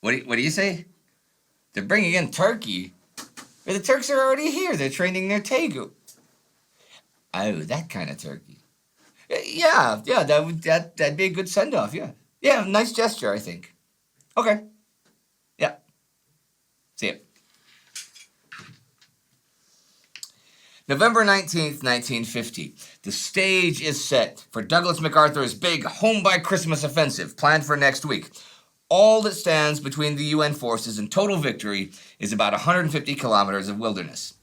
What do you say? They're bringing in Turkey? But the Turks are already here. They're training their Tegu. Oh, that kind of Turkey. Yeah, that'd be a good send off. Yeah, nice gesture, I think. Okay, yeah, see it. November 19th, 1950. The stage is set for Douglas MacArthur's big Home by Christmas offensive planned for next week. All that stands between the UN forces and total victory is about 150 kilometers of wilderness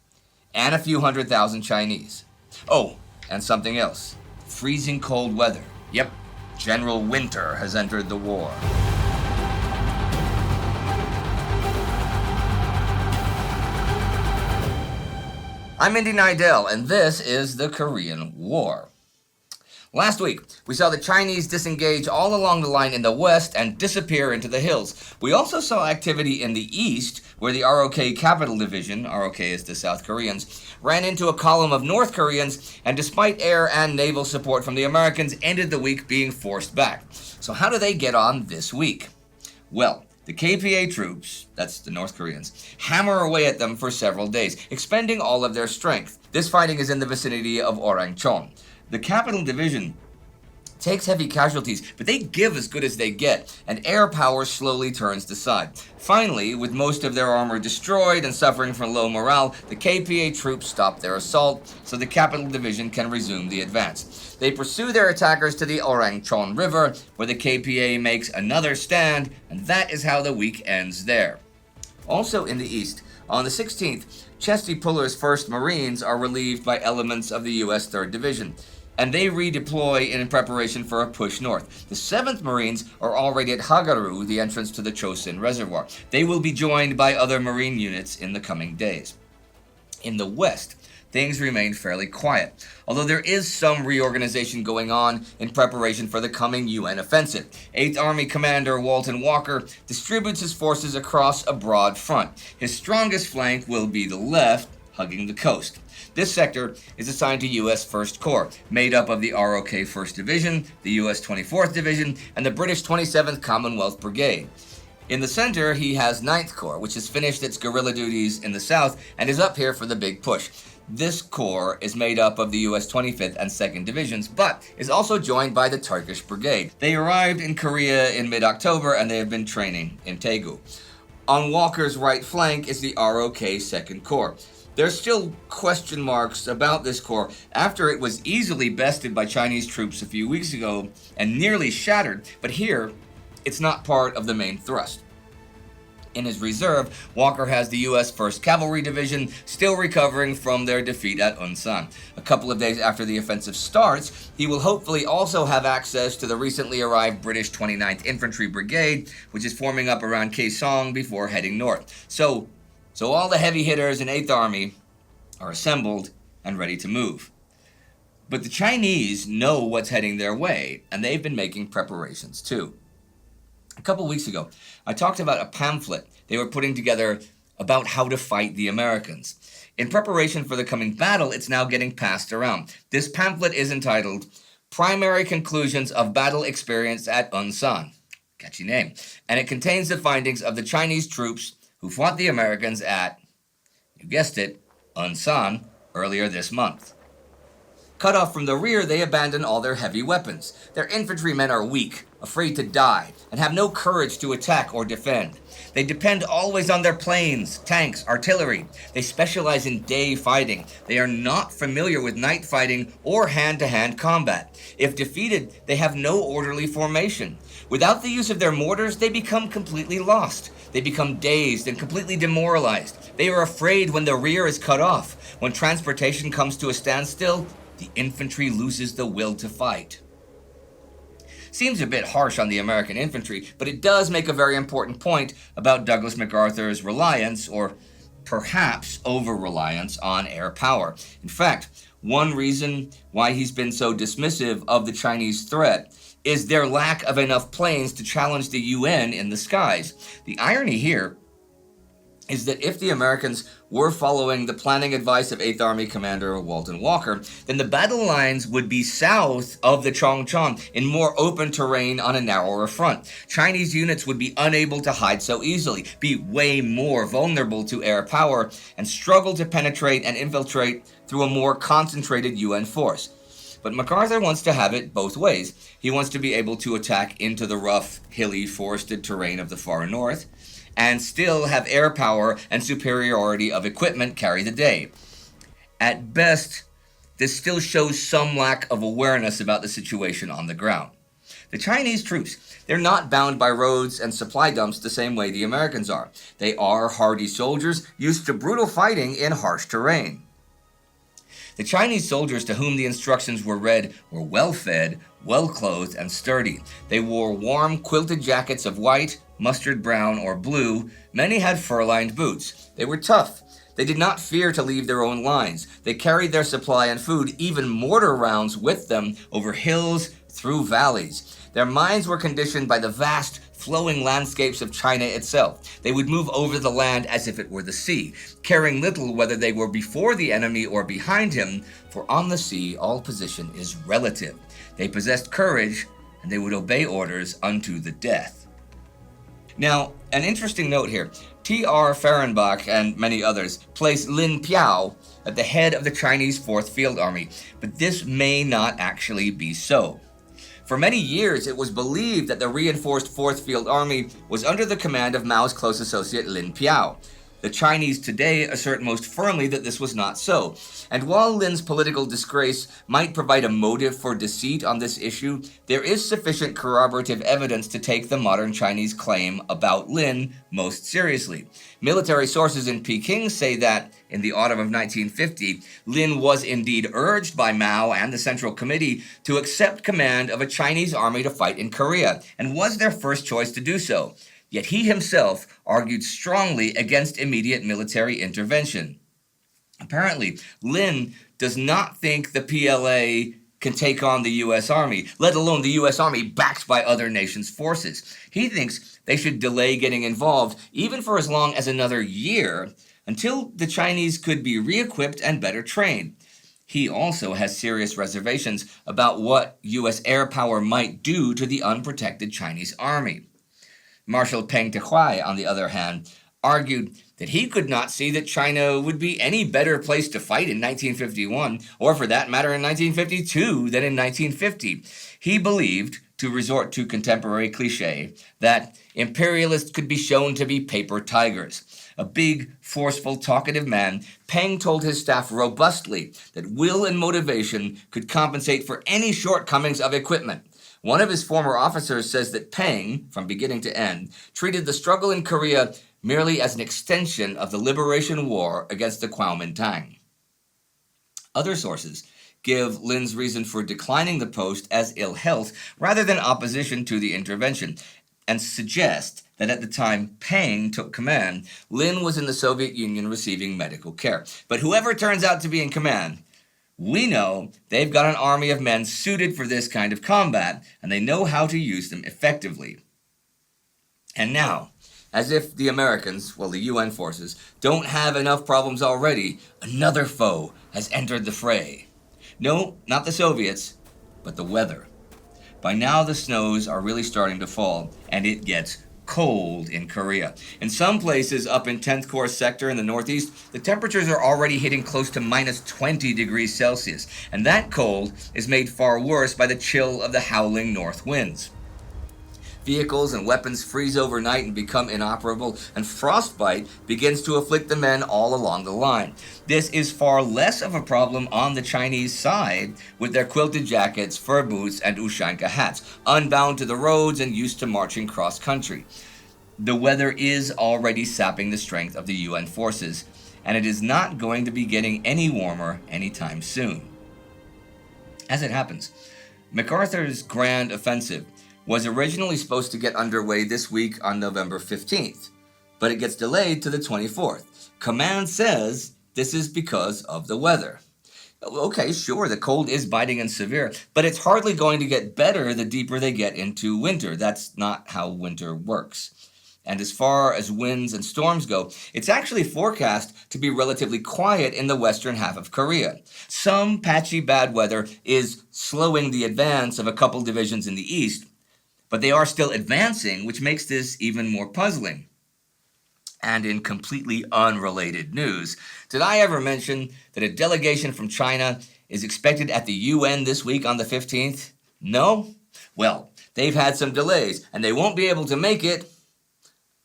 and a few 100,000 Chinese. Oh, and something else. Freezing cold weather. Yep, General Winter has entered the war. I'm Indy Neidell, and this is the Korean War. Last week, we saw the Chinese disengage all along the line in the west and disappear into the hills. We also saw activity in the east, where the ROK Capital Division, ROK is the South Koreans, ran into a column of North Koreans, and despite air and naval support from the Americans, ended the week being forced back. So how do they get on this week? Well, the KPA troops, that's the North Koreans, hammer away at them for several days, expending all of their strength. This fighting is in the vicinity of Orangchon. The Capital Division takes heavy casualties, but they give as good as they get, and air power slowly turns to side. Finally, with most of their armor destroyed and suffering from low morale, the KPA troops stop their assault, so the Capital Division can resume the advance. They pursue their attackers to the Orangchon River, where the KPA makes another stand, and that is how the week ends there. Also in the east, on the 16th, Chesty Puller's 1st Marines are relieved by elements of the U.S. 3rd Division, and they redeploy in preparation for a push north. The 7th Marines are already at Hagaru, the entrance to the Chosin Reservoir. They will be joined by other Marine units in the coming days. In the west, things remain fairly quiet, although there is some reorganization going on in preparation for the coming UN offensive. 8th Army Commander Walton Walker distributes his forces across a broad front. His strongest flank will be the left, hugging the coast. This sector is assigned to U.S. 1st Corps, made up of the ROK 1st Division, the U.S. 24th Division, and the British 27th Commonwealth Brigade. In the center, he has 9th Corps, which has finished its guerrilla duties in the south and is up here for the big push. This corps is made up of the U.S. 25th and 2nd Divisions, but is also joined by the Turkish Brigade. They arrived in Korea in mid-October, and they have been training in Daegu. On Walker's right flank is the ROK 2nd Corps. There's still question marks about this corps after it was easily bested by Chinese troops a few weeks ago and nearly shattered, but here, it's not part of the main thrust. In his reserve, Walker has the U.S. 1st Cavalry Division still recovering from their defeat at Ulsson. A couple of days after the offensive starts, he will hopefully also have access to the recently arrived British 29th Infantry Brigade, which is forming up around Kaesong before heading north. So all the heavy hitters in 8th Army are assembled and ready to move. But the Chinese know what's heading their way, and they've been making preparations too. A couple weeks ago, I talked about a pamphlet they were putting together about how to fight the Americans. In preparation for the coming battle, it's now getting passed around. This pamphlet is entitled Primary Conclusions of Battle Experience at Ulsson. Catchy name. And it contains the findings of the Chinese troops who fought the Americans at, you guessed it, Ulsson earlier this month. Cut off from the rear, they abandon all their heavy weapons. Their infantrymen are weak, afraid to die, and have no courage to attack or defend. They depend always on their planes, tanks, artillery. They specialize in day fighting. They are not familiar with night fighting or hand-to-hand combat. If defeated, they have no orderly formation. Without the use of their mortars, they become completely lost. They become dazed and completely demoralized. They are afraid when the rear is cut off. When transportation comes to a standstill, the infantry loses the will to fight. Seems a bit harsh on the American infantry, but it does make a very important point about Douglas MacArthur's reliance, or perhaps over-reliance, on air power. In fact, one reason why he's been so dismissive of the Chinese threat is their lack of enough planes to challenge the UN in the skies. The irony here is that if the Americans were following the planning advice of 8th Army Commander Walton Walker, then the battle lines would be south of the Chongchon in more open terrain on a narrower front. Chinese units would be unable to hide so easily, be way more vulnerable to air power, and struggle to penetrate and infiltrate through a more concentrated UN force. But MacArthur wants to have it both ways. He wants to be able to attack into the rough, hilly, forested terrain of the far north, and still have air power and superiority of equipment carry the day. At best, this still shows some lack of awareness about the situation on the ground. The Chinese troops, they're not bound by roads and supply dumps the same way the Americans are. They are hardy soldiers used to brutal fighting in harsh terrain. The Chinese soldiers to whom the instructions were read were well-fed, well-clothed, and sturdy. They wore warm, quilted jackets of white, mustard brown, or blue. Many had fur-lined boots. They were tough. They did not fear to leave their own lines. They carried their supply and food, even mortar rounds, with them over hills, through valleys. Their minds were conditioned by the vast, flowing landscapes of China itself. They would move over the land as if it were the sea, caring little whether they were before the enemy or behind him, for on the sea all position is relative. They possessed courage, and they would obey orders unto the death. Now, an interesting note here. T.R. Fehrenbach and many others place Lin Piao at the head of the Chinese 4th Field Army, but this may not actually be so. For many years, it was believed that the reinforced 4th Field Army was under the command of Mao's close associate Lin Piao. The Chinese today assert most firmly that this was not so. And while Lin's political disgrace might provide a motive for deceit on this issue, there is sufficient corroborative evidence to take the modern Chinese claim about Lin most seriously. Military sources in Peking say that, in the autumn of 1950, Lin was indeed urged by Mao and the Central Committee to accept command of a Chinese army to fight in Korea, and was their first choice to do so. Yet he himself argued strongly against immediate military intervention. Apparently, Lin does not think the PLA can take on the U.S. Army, let alone the U.S. Army backed by other nations' forces. He thinks they should delay getting involved, even for as long as another year, until the Chinese could be re-equipped and better trained. He also has serious reservations about what U.S. air power might do to the unprotected Chinese army. Marshal Peng Dehuai, on the other hand, argued that he could not see that China would be any better place to fight in 1951, or for that matter in 1952, than in 1950. He believed, to resort to contemporary cliché, that imperialists could be shown to be paper tigers. A big, forceful, talkative man, Peng told his staff robustly that will and motivation could compensate for any shortcomings of equipment. One of his former officers says that Peng, from beginning to end, treated the struggle in Korea merely as an extension of the liberation war against the Kuomintang. Other sources give Lin's reason for declining the post as ill health rather than opposition to the intervention, and suggest that at the time Peng took command, Lin was in the Soviet Union receiving medical care. But whoever turns out to be in command, we know they've got an army of men suited for this kind of combat, and they know how to use them effectively. And now, as if the Americans, the UN forces, don't have enough problems already, another foe has entered the fray. No, not the Soviets, but the weather. By now the snows are really starting to fall, and it gets cold in Korea. In some places up in 10th Corps sector in the northeast, the temperatures are already hitting close to minus 20 degrees Celsius, and that cold is made far worse by the chill of the howling north winds. Vehicles and weapons freeze overnight and become inoperable, and frostbite begins to afflict the men all along the line. This is far less of a problem on the Chinese side, with their quilted jackets, fur boots, and ushanka hats, unbound to the roads and used to marching cross-country. The weather is already sapping the strength of the UN forces, and it is not going to be getting any warmer anytime soon. As it happens, MacArthur's grand offensive was originally supposed to get underway this week on November 15th, but it gets delayed to the 24th. Command says this is because of the weather. Okay, sure, the cold is biting and severe, but it's hardly going to get better the deeper they get into winter. That's not how winter works. And as far as winds and storms go, it's actually forecast to be relatively quiet in the western half of Korea. Some patchy bad weather is slowing the advance of a couple divisions in the east, but they are still advancing, which makes this even more puzzling. And in completely unrelated news, did I ever mention that a delegation from China is expected at the UN this week on the 15th? No? Well, they've had some delays, and they won't be able to make it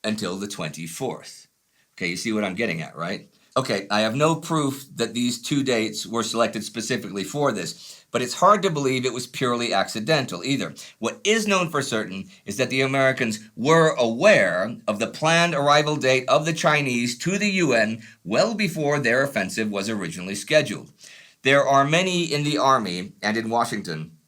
until the 24th. Okay, you see what I'm getting at, right? Okay, I have no proof that these two dates were selected specifically for this, but it's hard to believe it was purely accidental either. What is known for certain is that the Americans were aware of the planned arrival date of the Chinese to the UN well before their offensive was originally scheduled. There are many in the Army and in Washington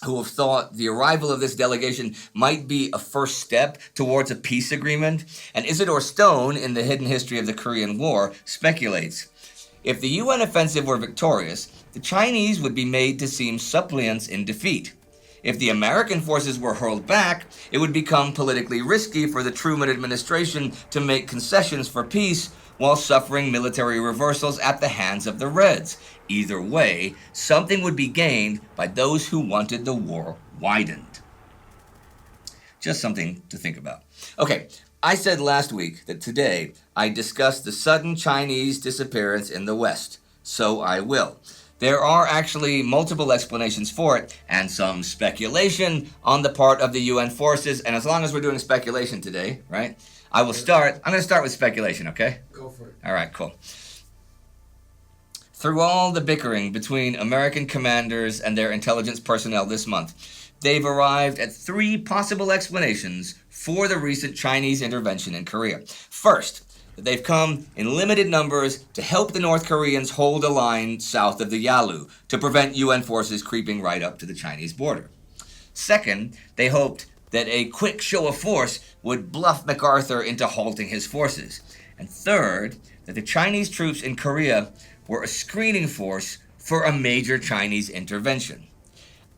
who have thought the arrival of this delegation might be a first step towards a peace agreement, and Isidore Stone, in The Hidden History of the Korean War, speculates. If the UN offensive were victorious, the Chinese would be made to seem suppliants in defeat. If the American forces were hurled back, it would become politically risky for the Truman administration to make concessions for peace while suffering military reversals at the hands of the Reds. Either way, something would be gained by those who wanted the war widened. Just something to think about. Okay, I said last week that today I discussed the sudden Chinese disappearance in the West. So I will. There are actually multiple explanations for it, and some speculation on the part of the UN forces, and as long as we're doing speculation today, right, I'm going to start with speculation, okay? Go for it. All right, cool. Through all the bickering between American commanders and their intelligence personnel this month, they've arrived at three possible explanations for the recent Chinese intervention in Korea. First, that they've come in limited numbers to help the North Koreans hold a line south of the Yalu to prevent UN forces creeping right up to the Chinese border. Second, they hoped that a quick show of force would bluff MacArthur into halting his forces. And third, that the Chinese troops in Korea were a screening force for a major Chinese intervention.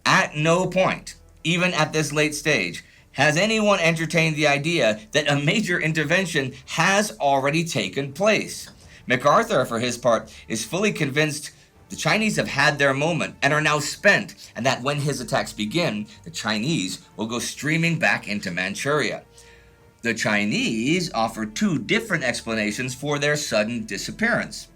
At no point, even at this late stage, has anyone entertained the idea that a major intervention has already taken place. MacArthur, for his part, is fully convinced the Chinese have had their moment and are now spent, and that when his attacks begin, the Chinese will go streaming back into Manchuria. The Chinese offer two different explanations for their sudden disappearance.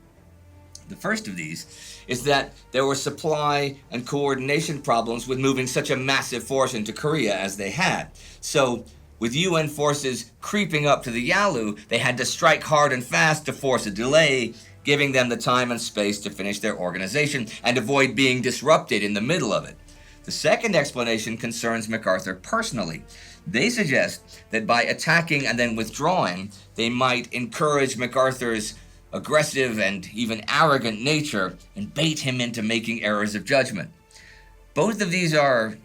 The first of these is that there were supply and coordination problems with moving such a massive force into Korea as they had. So, with UN forces creeping up to the Yalu, they had to strike hard and fast to force a delay, giving them the time and space to finish their organization and avoid being disrupted in the middle of it. The second explanation concerns MacArthur personally. They suggest that by attacking and then withdrawing, they might encourage MacArthur's aggressive and even arrogant nature and bait him into making errors of judgment. Both of these are,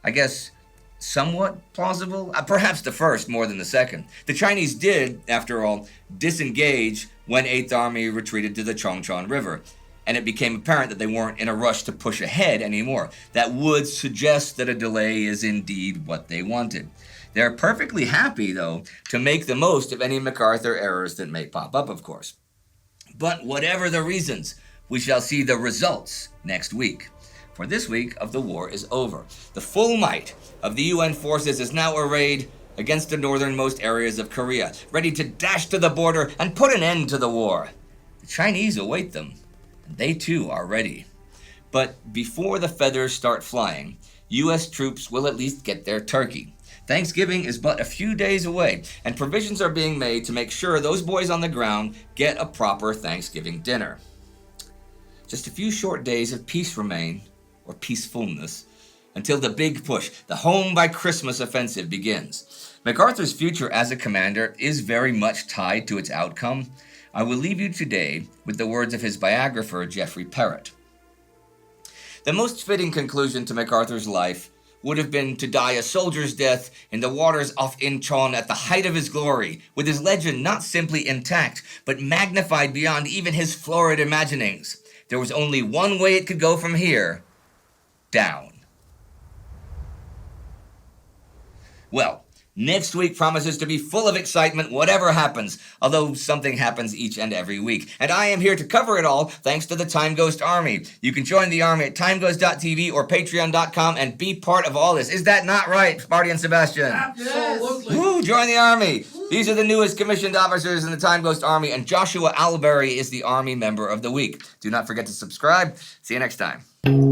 I guess, somewhat plausible. Perhaps the first more than the second. The Chinese did, after all, disengage when 8th Army retreated to the Chongchon River, and it became apparent that they weren't in a rush to push ahead anymore. That would suggest that a delay is indeed what they wanted. They're perfectly happy, though, to make the most of any MacArthur errors that may pop up, of course. But whatever the reasons, we shall see the results next week. For this week of the war is over. The full might of the UN forces is now arrayed against the northernmost areas of Korea, ready to dash to the border and put an end to the war. The Chinese await them, and they too are ready. But before the feathers start flying, US troops will at least get their turkey. Thanksgiving is but a few days away, and provisions are being made to make sure those boys on the ground get a proper Thanksgiving dinner. Just a few short days of peace remain, or peacefulness, until the big push, the home by Christmas offensive, begins. MacArthur's future as a commander is very much tied to its outcome. I will leave you today with the words of his biographer, Geoffrey Parrott. The most fitting conclusion to MacArthur's life would have been to die a soldier's death in the waters off Incheon at the height of his glory, with his legend not simply intact, but magnified beyond even his florid imaginings. There was only one way it could go from here: down. Well, Next week promises to be full of excitement, whatever happens, although something happens each and every week. And I am here to cover it all thanks to the Time Ghost Army. You can join the army at timeghost.tv or patreon.com and be part of all this. Is that not right, Marty and Sebastian? Absolutely. Woo, join the army. These are the newest commissioned officers in the Time Ghost Army, and Joshua Alberry is the Army Member of the Week. Do not forget to subscribe. See you next time.